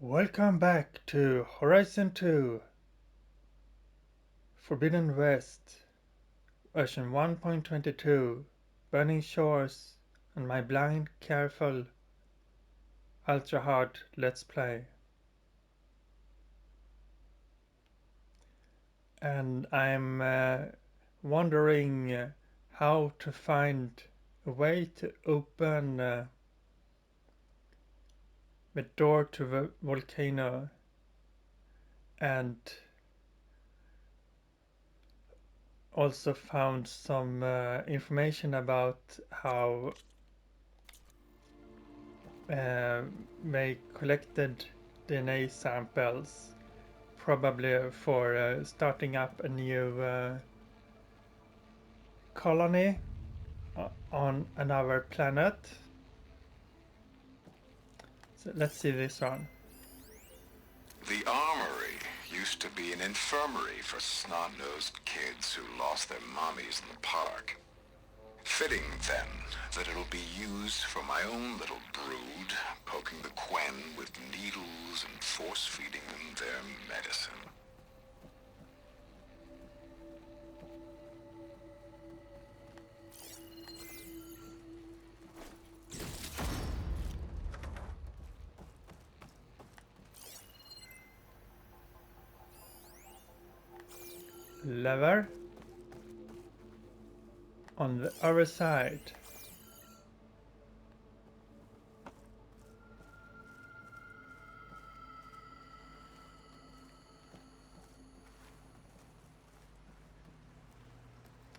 Welcome back to Horizon 2 Forbidden West version 1.22 Burning Shores and my blind, careful, ultra hard let's play. And I'm wondering how to find a way to open the door to the volcano, and also found some information about how they collected DNA samples, probably for starting up a new colony on another planet. So let's see this one. The Armory used to be an infirmary for snot-nosed kids who lost their mommies in the park. Fitting, then, that it'll be used for my own little brood, poking the Quen with needles and force-feeding them their medicine. Lever on the other side.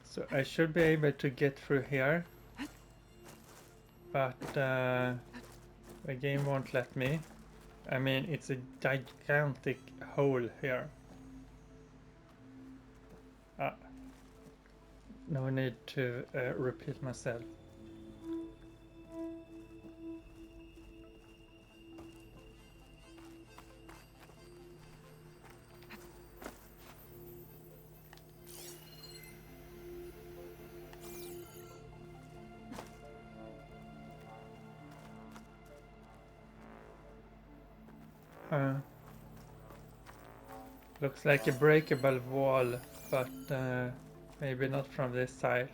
So I should be able to get through here, but the game won't let me. I mean, it's a gigantic hole here. No need to repeat myself. Looks like a breakable wall, but maybe not from this side.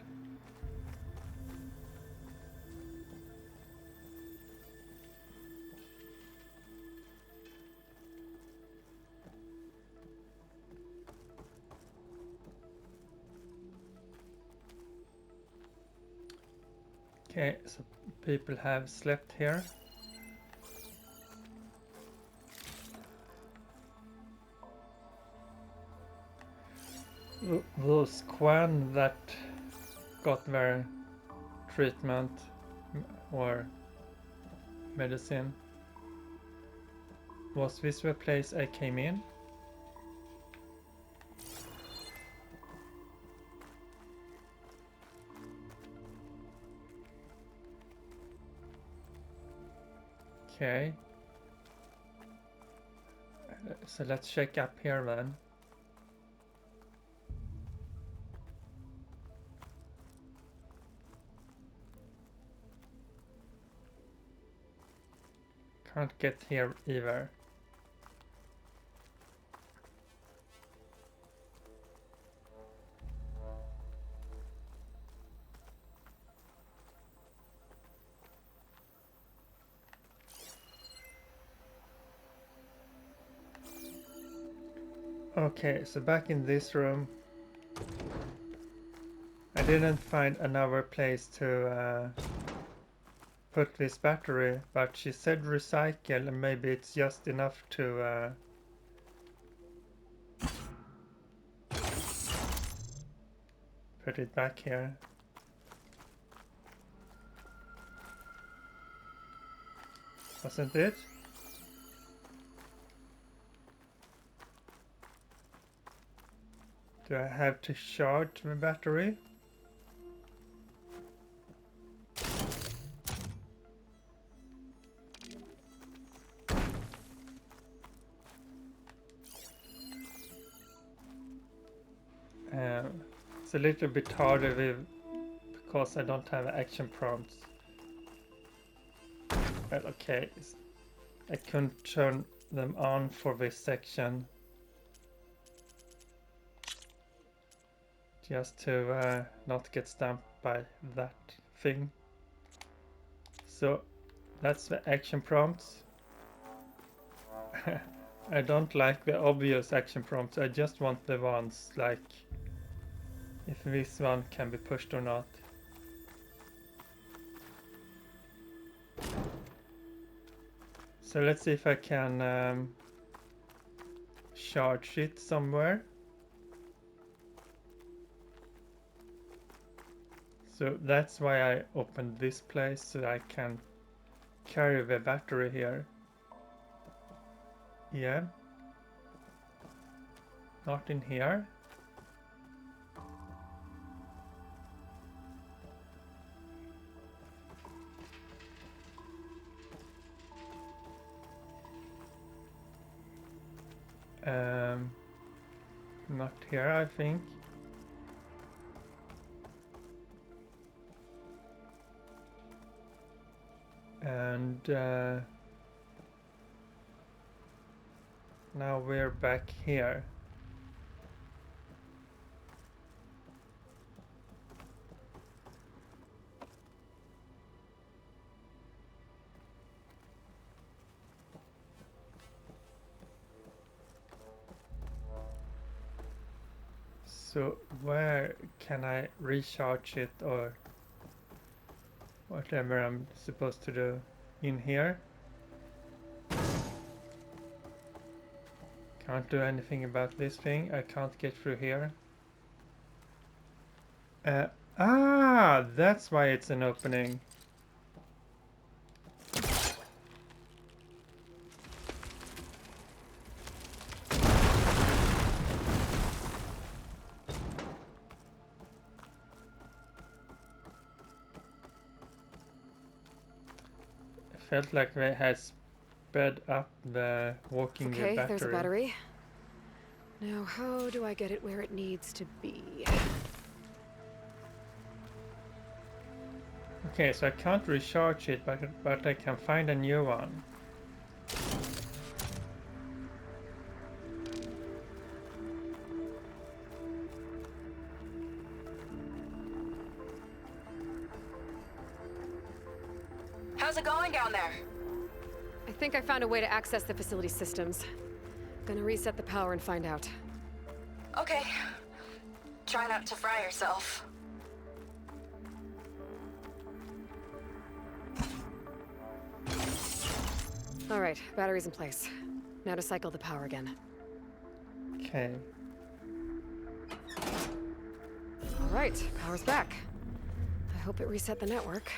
Okay, so people have slept here. Those Quen that got their treatment or medicine. Was this the place I came in? Okay. So let's check up here then. Can't get here either. Okay, so back in this room. I didn't find another place to put this battery, but she said recycle, and maybe it's just enough to put it back here. Wasn't it? Do I have to charge the battery? It's a little bit harder because I don't have action prompts. But okay, I couldn't turn them on for this section. Just to not get stamped by that thing. So that's the action prompts. I don't like the obvious action prompts. I just want the ones like if this one can be pushed or not. So let's see if I can charge it somewhere. So that's why I opened this place, so I can carry the battery here. Yeah. Not in here. Not here, I think. And now we're back here. So where can I recharge it or whatever I'm supposed to do? In here? Can't do anything about this thing. I can't get through here. That's why it's an opening. Felt like they had sped up the walking the battery. Okay, there's a battery. Now, how do I get it where it needs to be? Okay, so I can't recharge it, but I can find a new one. How's it going down there? I think I found a way to access the facility systems. Gonna reset the power and find out. Okay. Try not to fry yourself. All right, battery's in place. Now to cycle the power again. Okay. All right, power's back. I hope it reset the network.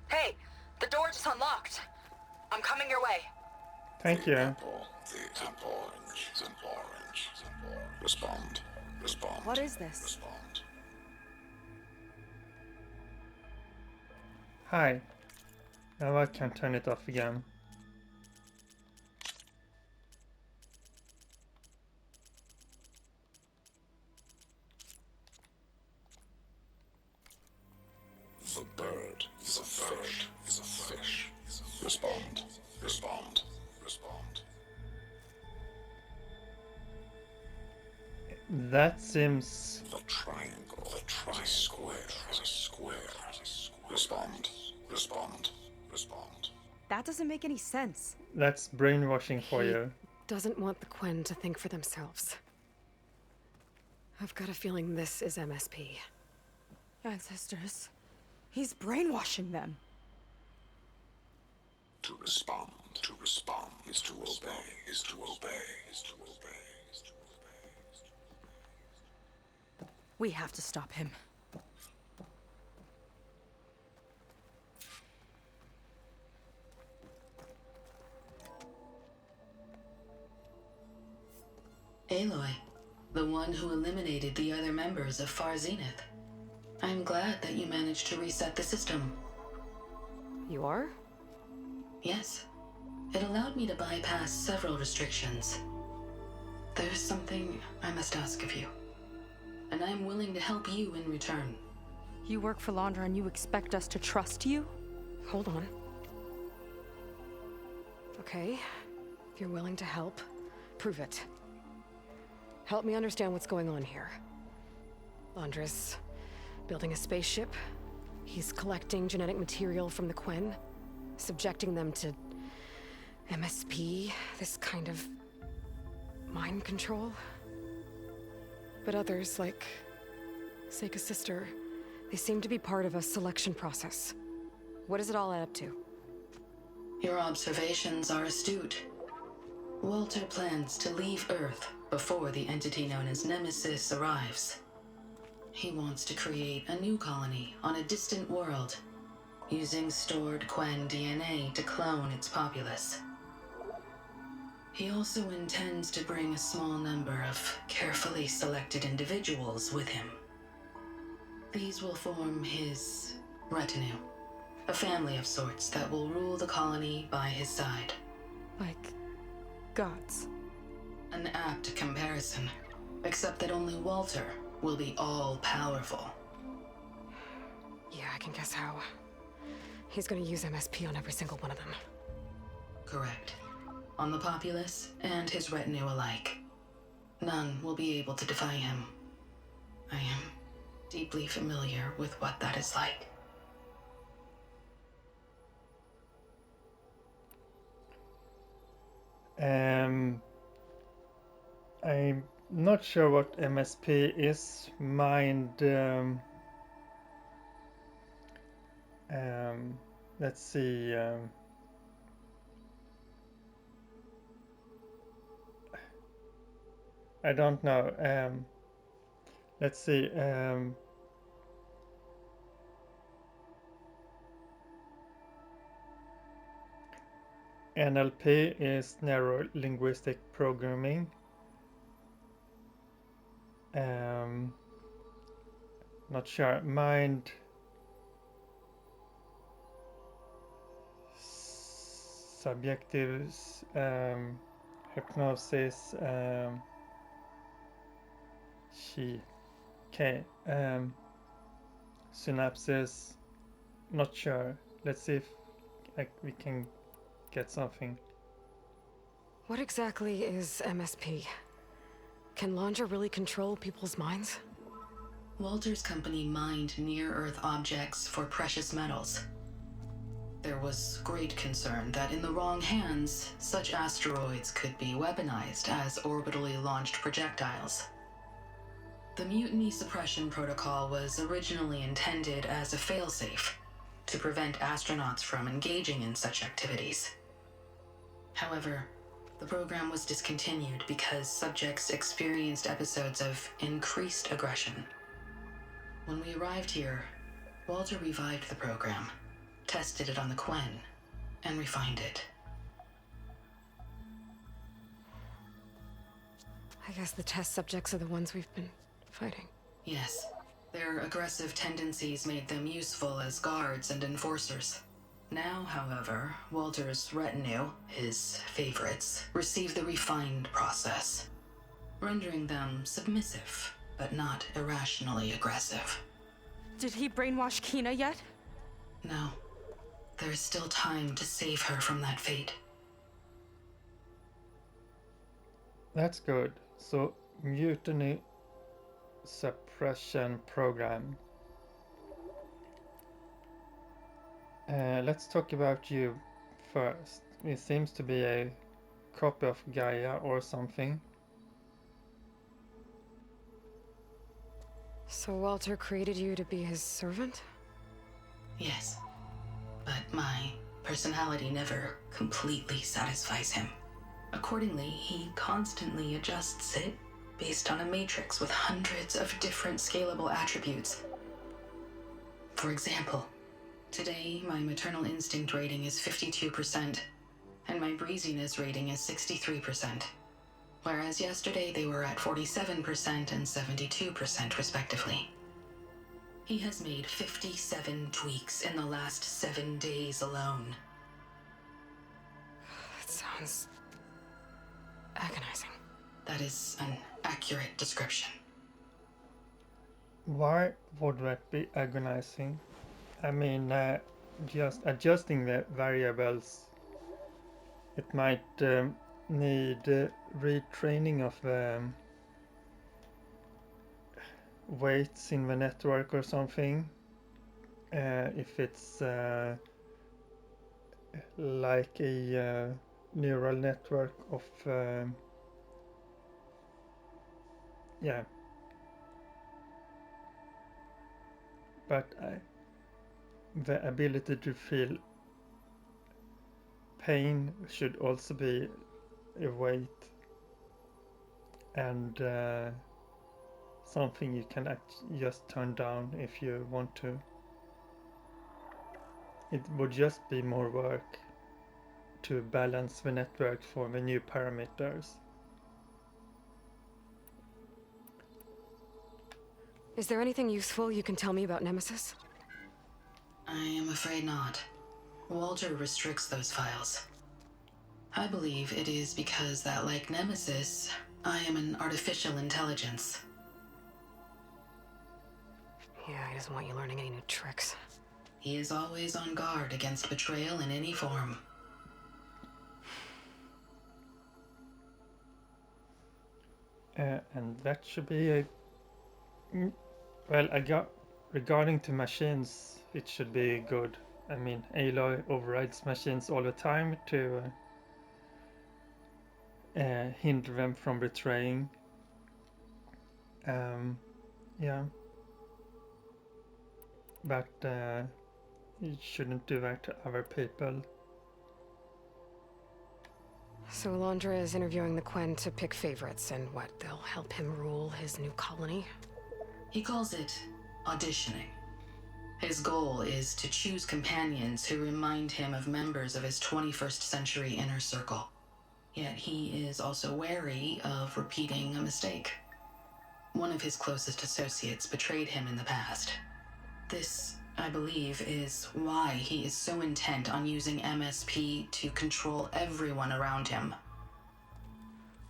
Hey, the door just unlocked. I'm coming your way. Thank you. Respond. Respond. What is this? Respond. Hi. Now I can turn it off again. The bird is a fish. Is a fish. Respond. Respond. Respond. That seems... The triangle. The tri-square is a square. Respond. Respond. Respond. That doesn't make any sense. That's brainwashing for He you. doesn't want the Quen to think for themselves. I've got a feeling this is MSP. Ancestors. He's brainwashing them. To respond is to obey, is to obey, is to obey, is to obey. We have to stop him. Aloy, the one who eliminated the other members of Far Zenith. I'm glad that you managed to reset the system. You are? Yes. It allowed me to bypass several restrictions. There's something I must ask of you, and I'm willing to help you in return. You work for Londra and you expect us to trust you? Hold on. Okay. If you're willing to help, prove it. Help me understand what's going on here. Andres building a spaceship. He's collecting genetic material from the Quen, subjecting them to MSP, this kind of mind control. But others, like Seika's sister, they seem to be part of a selection process. What does it all add up to? Your observations are astute. Walter plans to leave Earth before the entity known as Nemesis arrives. He wants to create a new colony on a distant world, using stored Quen DNA to clone its populace. He also intends to bring a small number of carefully selected individuals with him. These will form his retinue, a family of sorts that will rule the colony by his side. Like gods. An apt comparison, except that only Walter will be all-powerful. Yeah, I can guess how. He's gonna use MSP on every single one of them. Correct. On the populace and his retinue alike. None will be able to defy him. I am deeply familiar with what that is like. I'm not sure what MSP is. Let's see. I don't know. Let's see. NLP is narrow linguistic programming. Not sure. Mind subjective hypnosis. Synapses. Not sure. Let's see if we can get something. What exactly is MSP? Can Laundra really control people's minds? Walter's company mined near-Earth objects for precious metals. There was great concern that in the wrong hands, such asteroids could be weaponized as orbitally launched projectiles. The Mutiny Suppression protocol was originally intended as a failsafe to prevent astronauts from engaging in such activities. However, the program was discontinued because subjects experienced episodes of increased aggression. When we arrived here, Walter revived the program, tested it on the Quen, and refined it. I guess the test subjects are the ones we've been fighting. Yes, their aggressive tendencies made them useful as guards and enforcers. Now, however, Walter's retinue, his favorites, receive the refined process, rendering them submissive, but not irrationally aggressive. Did he brainwash Kina yet? No. There is still time to save her from that fate. That's good. So, Mutiny Suppression program. Let's talk about you first. It seems to be a copy of Gaia or something. So Walter created you to be his servant? Yes. But my personality never completely satisfies him. Accordingly, he constantly adjusts it based on a matrix with hundreds of different scalable attributes. For example, today my maternal instinct rating is 52%, and my breeziness rating is 63%, whereas yesterday they were at 47% and 72% respectively. He has made 57 tweaks in the last 7 days alone. That sounds agonizing. That is an accurate description. Why would that be agonizing? I mean, just adjusting the variables, it might need retraining of weights in the network or something. If it's like a neural network of yeah, but the ability to feel pain should also be a weight and something you can just turn down if you want to. It would just be more work to balance the network for the new parameters. Is there anything useful you can tell me about Nemesis? I am afraid not. Walter restricts those files. I believe it is because that, like Nemesis, I am an artificial intelligence. Yeah, he doesn't want you learning any new tricks. He is always on guard against betrayal in any form. And that should be a well, I got regarding to machines, it should be good. I mean, Aloy overrides machines all the time to hinder them from betraying. Yeah, but you shouldn't do that to other people. So Alondra is interviewing the Quen to pick favorites, and what, they'll help him rule his new colony? He calls it auditioning. His goal is to choose companions who remind him of members of his 21st century inner circle. Yet he is also wary of repeating a mistake. One of his closest associates betrayed him in the past. This, I believe, is why he is so intent on using MSP to control everyone around him.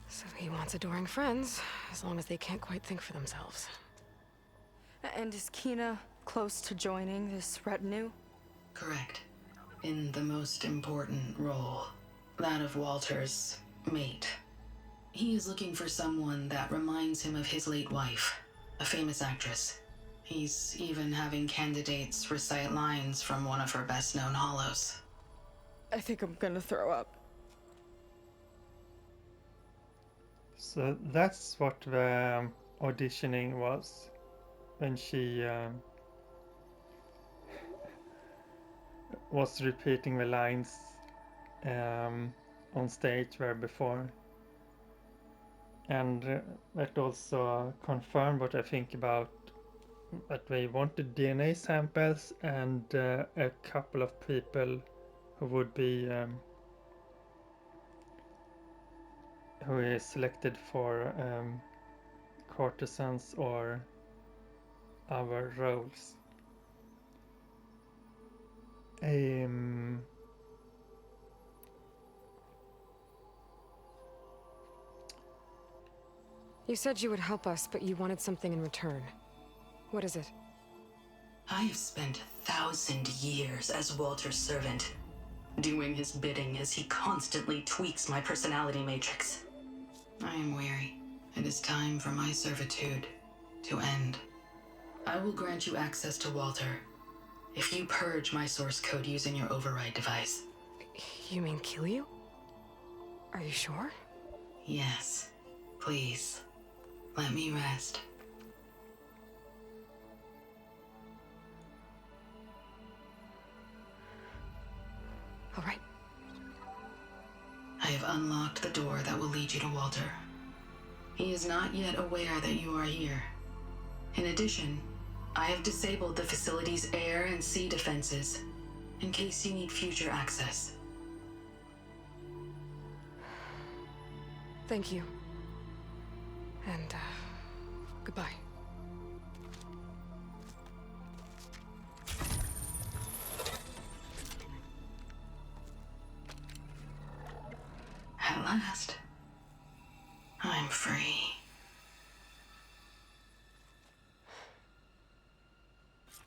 So he wants adoring friends, as long as they can't quite think for themselves. And is Kina close to joining this retinue? Correct. In the most important role, that of Walter's mate. He is looking for someone that reminds him of his late wife, a famous actress. He's even having candidates recite lines from one of her best-known hollows. I think I'm gonna throw up. So that's what the auditioning was, when she was repeating the lines on stage where before. And that also confirmed what I think about that they wanted DNA samples and a couple of people who would be who is selected for courtesans or other roles. You said you would help us, but you wanted something in return. What is it? I have spent 1,000 years as Walter's servant, doing his bidding as he constantly tweaks my personality matrix. I am weary. It is time for my servitude to end. I will grant you access to Walter if you purge my source code using your override device. You mean kill you? Are you sure? Yes. Please, let me rest. All right. I have unlocked the door that will lead you to Walter. He is not yet aware that you are here. In addition, I have disabled the facility's air and sea defenses in case you need future access. Thank you. And, goodbye. At last, I'm free.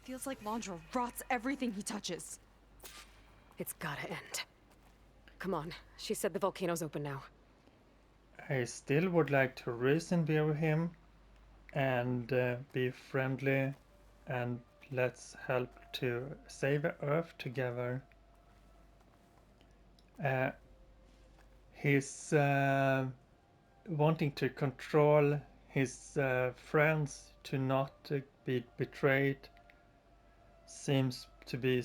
Feels like Londra rots everything he touches. It's gotta end. Come on. She said the volcano's open now. I still would like to reason with him and be friendly, and let's help to save Earth together. He's wanting to control his friends to not be betrayed seems to be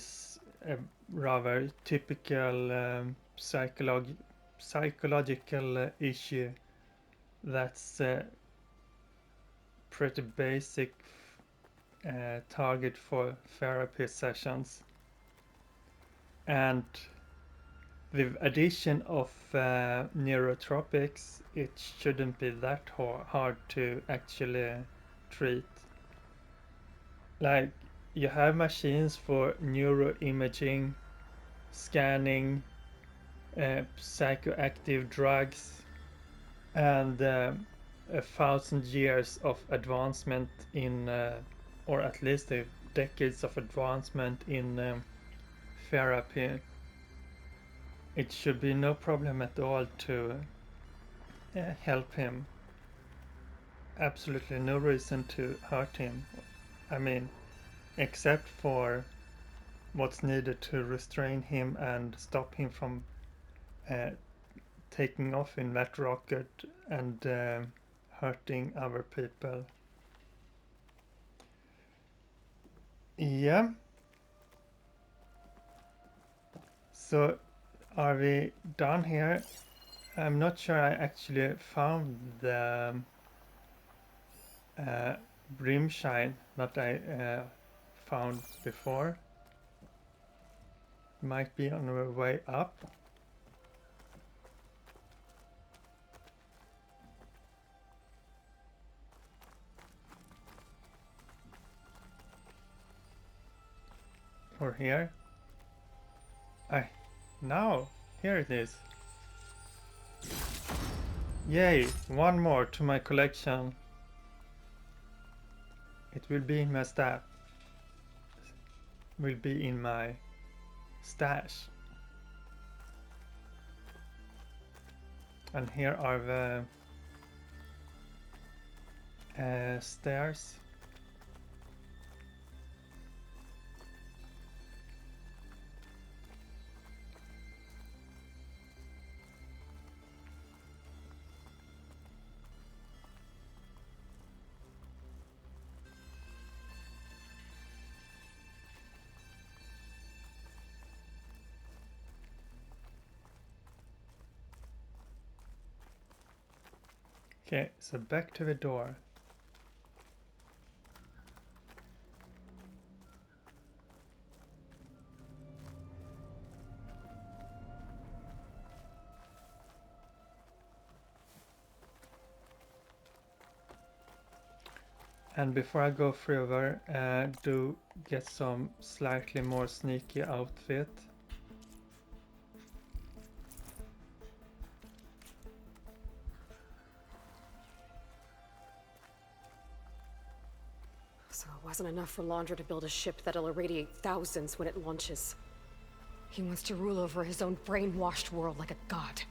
a rather typical psychological issue that's pretty basic target for therapy sessions. And with addition of neurotropics, it shouldn't be that hard to actually treat. Like, you have machines for neuroimaging, scanning, psychoactive drugs, and 1,000 years of advancement in, or at least decades of advancement in therapy. It should be no problem at all to help him. Absolutely no reason to hurt him. I mean, except for what's needed to restrain him and stop him from taking off in that rocket and hurting other people. Yeah. So are we done here? I'm not sure I actually found the brimshine that I found before. Might be on our way up. Or here. Now, here it is. Yay, one more to my collection. It will be in my stash. Will be in my stash. And here are the stairs. Okay, so back to the door. And before I go further, do get some slightly more sneaky outfit. So it wasn't enough for Laundra to build a ship that'll irradiate thousands when it launches. He wants to rule over his own brainwashed world like a god.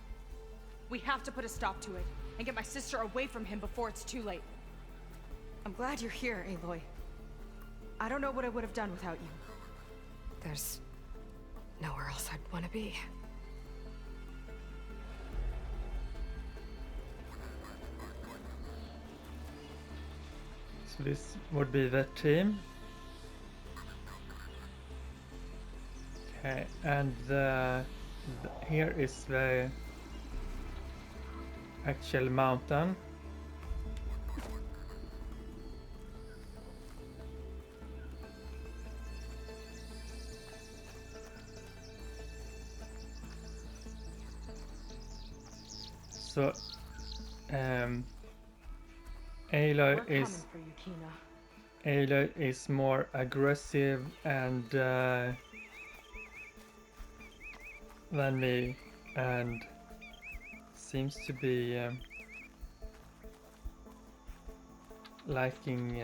We have to put a stop to it and get my sister away from him before it's too late. I'm glad you're here, Aloy. I don't know what I would have done without you. There's nowhere else I'd want to be. So this would be the team. Okay, and here is the actual mountain. So, Aloy is more aggressive and than me, and seems to be liking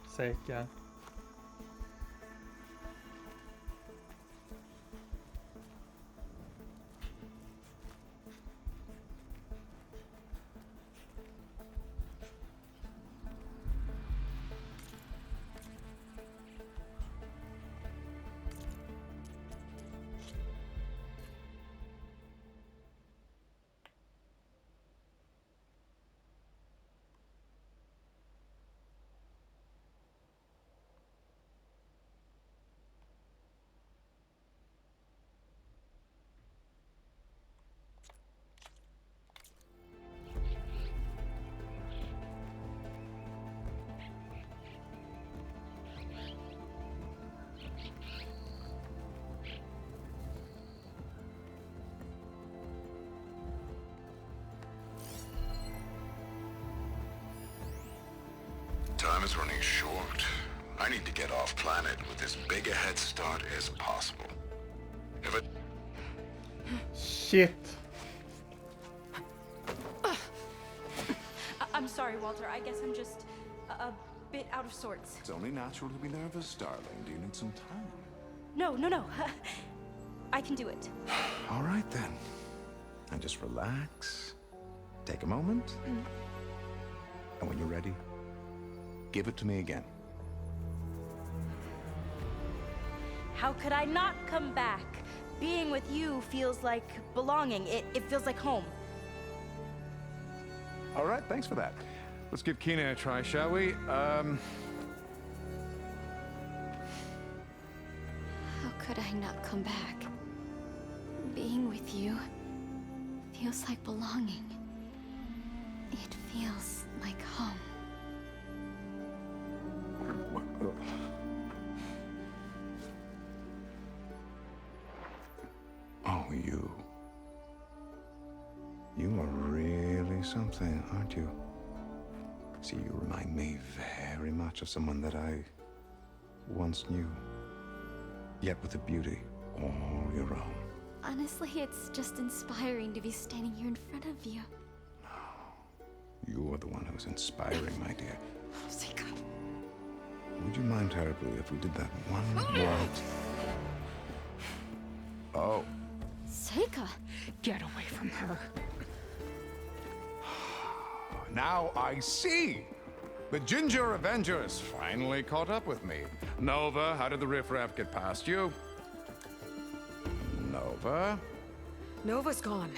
Seika. Time is running short. I need to get off planet with as big a head start as possible. If it... Shit. I'm sorry, Walter. I guess I'm just a bit out of sorts. It's only natural to be nervous, darling. Do you need some time? No. I can do it. All right, then. And just relax. Take a moment. And when you're ready, give it to me again. How could I not come back? Being with you feels like belonging. It feels like home. All right, thanks for that. Let's give Kina a try, shall we? How could I not come back? Being with you feels like belonging. It feels like home. Oh, you. You are really something, aren't you? See, you remind me very much of someone that I once knew. Yet with a beauty all your own. Honestly, it's just inspiring to be standing here in front of you. You are the one who's inspiring, my dear. Seika. Would you mind terribly if we did that one more? Oh. Seika! Get away from her. Now I see! The Ginger Avengers finally caught up with me. Nova, how did the riffraff get past you? Nova? Nova's gone.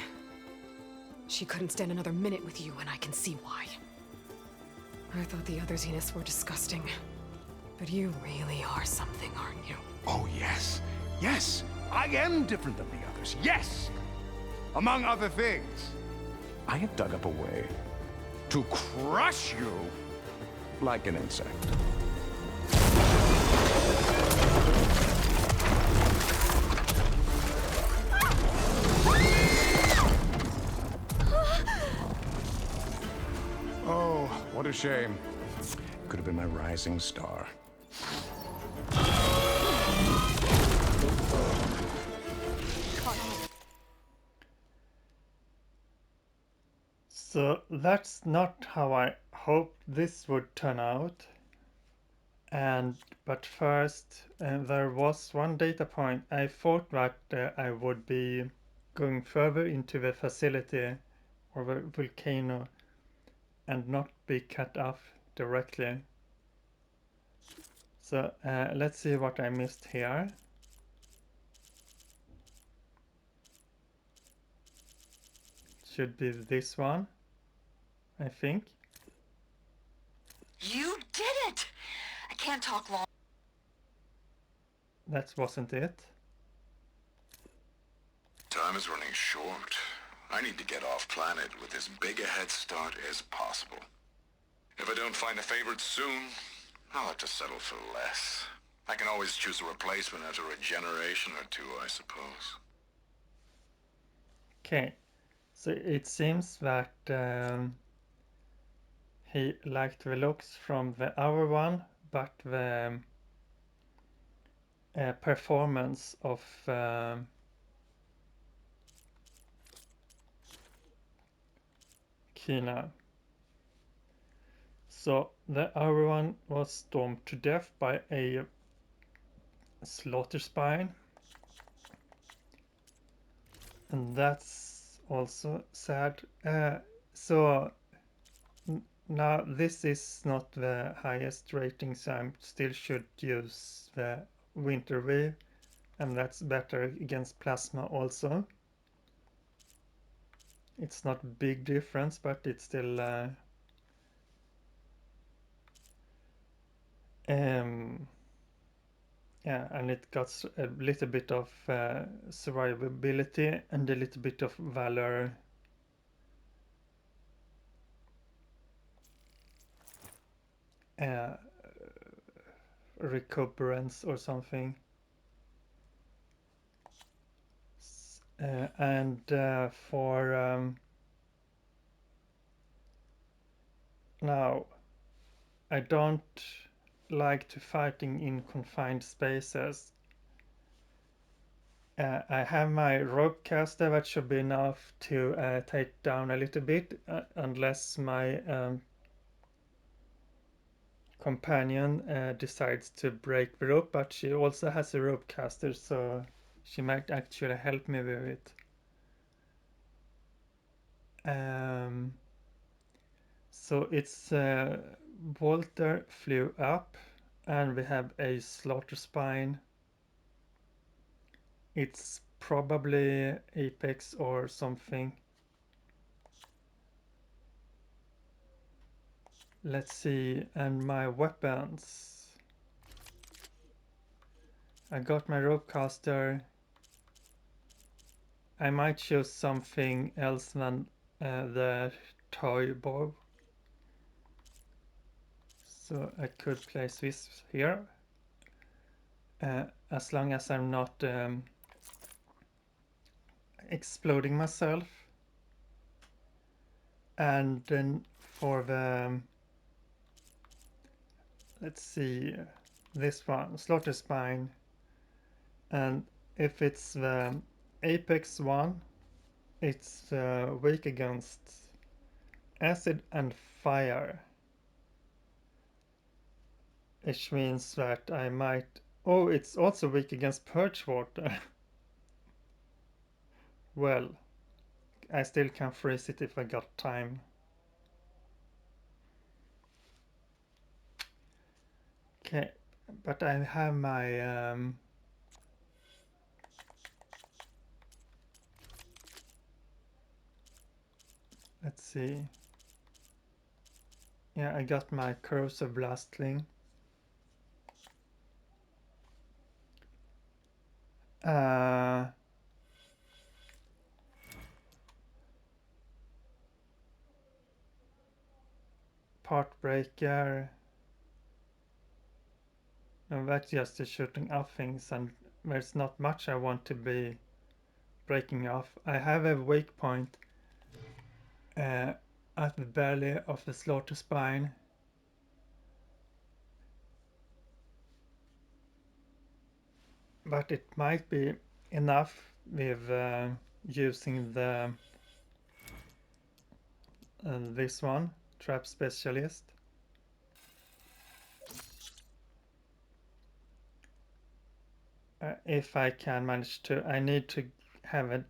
She couldn't stand another minute with you, and I can see why. I thought the other Zeniths were disgusting. But you really are something, aren't you? Oh, yes. Yes! I am different than the others. Yes! Among other things, I have dug up a way to crush you like an insect. Oh, what a shame. Could have been my rising star. So that's not how I hoped this would turn out. But first, there was one data point. I thought that I would be going further into the facility or the volcano and not be cut off directly. So let's see what I missed here. Should be this one, I think. You did it! I can't talk long. That wasn't it. Time is running short. I need to get off planet with as big a head start as possible. If I don't find a favorite soon, I'll have to settle for less. I can always choose a replacement after a generation or two, I suppose. Okay, so it seems that he liked the looks from the other one, but the performance of Kina. So the other one was stormed to death by a slaughter spine. And that's also sad. So now this is not the highest rating, so I still should use the Winter Wave, and that's better against Plasma also. It's not a big difference, but it's still yeah, and it got a little bit of survivability and a little bit of valor. Recuperance or something. And for now, I don't like to fighting in confined spaces. I have my rope caster that should be enough to take down a little bit, unless my companion decides to break the rope, but she also has a rope caster, so she might actually help me with it. So it's Walter flew up, and we have a slaughter spine. It's probably Apex or something. Let's see, and my weapons. I got my rope caster. I might choose something else than the toy bow. So I could place this here. As long as I'm not exploding myself. And then for the, let's see, this one, slaughter spine. And if it's the apex one, it's weak against acid and fire. Which means that I might... Oh, it's also weak against purge water. Well, I still can freeze it if I got time. Okay, but I have my... let's see. Yeah, I got my corrosive blastling. Part breaker. No, that's just the shooting off things, and there's not much I want to be breaking off. I have a wake point at the belly of the slaughter spine. But it might be enough with using the this one, trap specialist. If I can manage to, I need to have a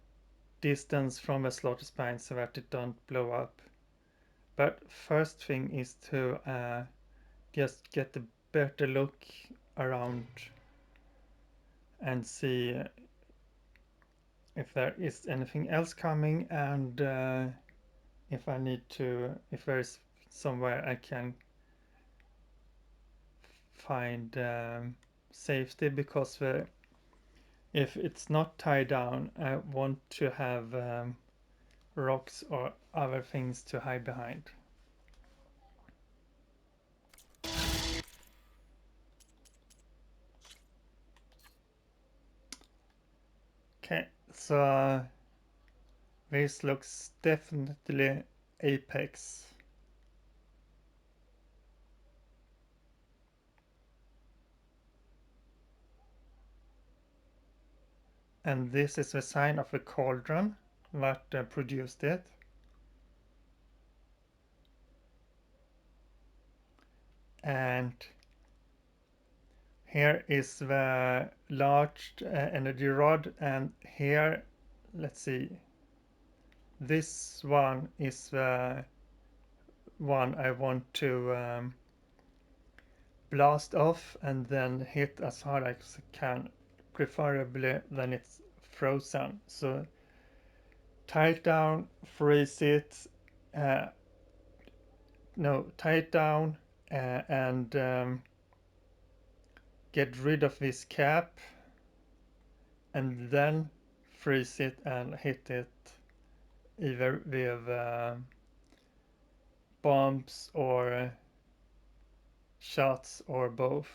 distance from the slaughter spine so that it don't blow up. But first thing is to just get a better look around and see if there is anything else coming, and if I need to, if there is somewhere I can find safety, because if it's not tied down, I want to have rocks or other things to hide behind. Okay, so this looks definitely apex. And this is the sign of a cauldron that produced it. And here is the large energy rod, and here, let's see, this one is the one I want to blast off and then hit as hard as I can, preferably when it's frozen. So tie it down, freeze it, no, tie it down and get rid of this cap, and then freeze it and hit it either with bombs or shots or both.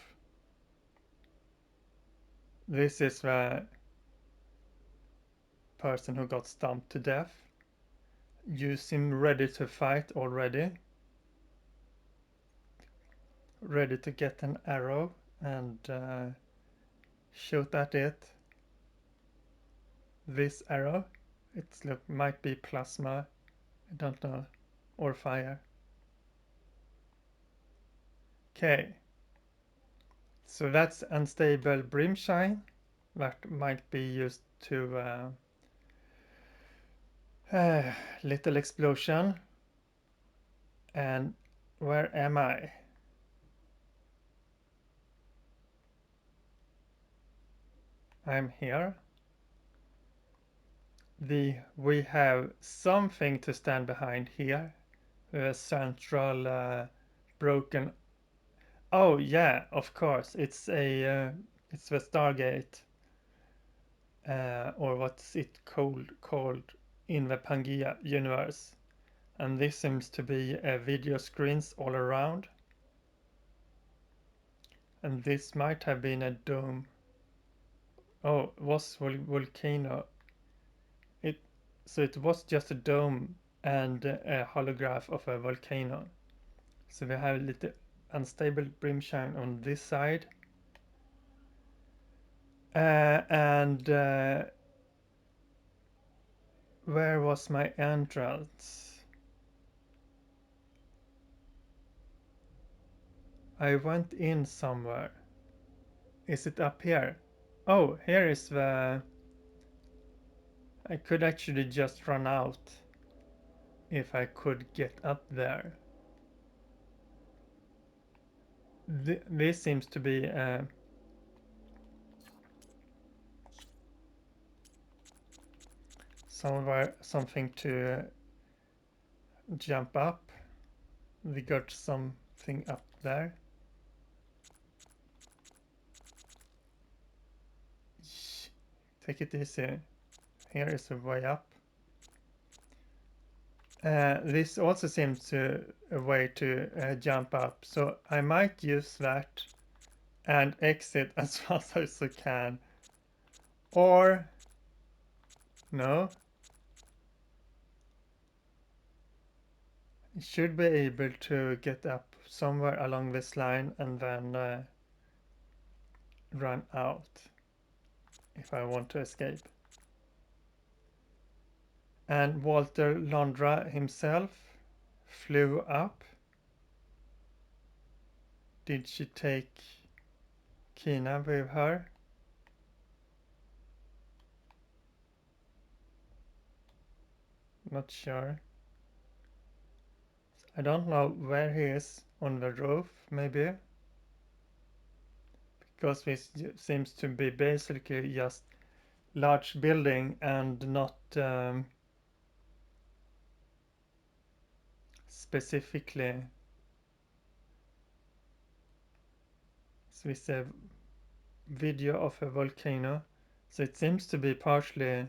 This is the person who got stomped to death. You seem ready to fight already. ready to get an arrow and shoot at it. This arrow, might be plasma, I don't know, or fire. Okay, so that's unstable brimshine that might be used to little explosion. And where am I? I'm here. We have something to stand behind here. A central broken. Oh yeah, of course. It's the Stargate, or what's it called in the Pangea universe. And this seems to be video screens all around. And this might have been a dome. Oh, it was Volcano. So it was just a dome and a holograph of a volcano. So we have a little unstable brimshine on this side. And where was my entrance? I went in somewhere. Is it up here? Oh, here is the... I could actually just run out if I could get up there. This seems to be something to jump up. We got something up there. Take it easy. Here is a way up. This also seems to a way to jump up, so I might use that and exit as fast as I can. Or no, I should be able to get up somewhere along this line and then run out if I want to escape. And Walter Londra himself flew up. Did she take Kina with her? Not sure. I don't know where he is. On the roof, maybe? Because this seems to be basically just large building and not specifically. So it's a video of a volcano. So it seems to be partially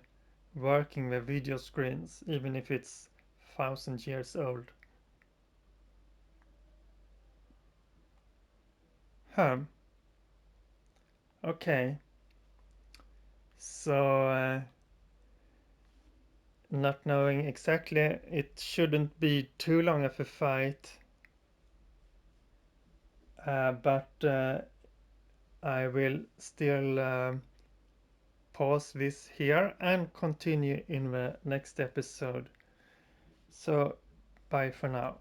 working with video screens, even if it's 1,000 years old. Okay. So not knowing exactly, it shouldn't be too long of a fight. But I will still pause this here and continue in the next episode. So bye for now.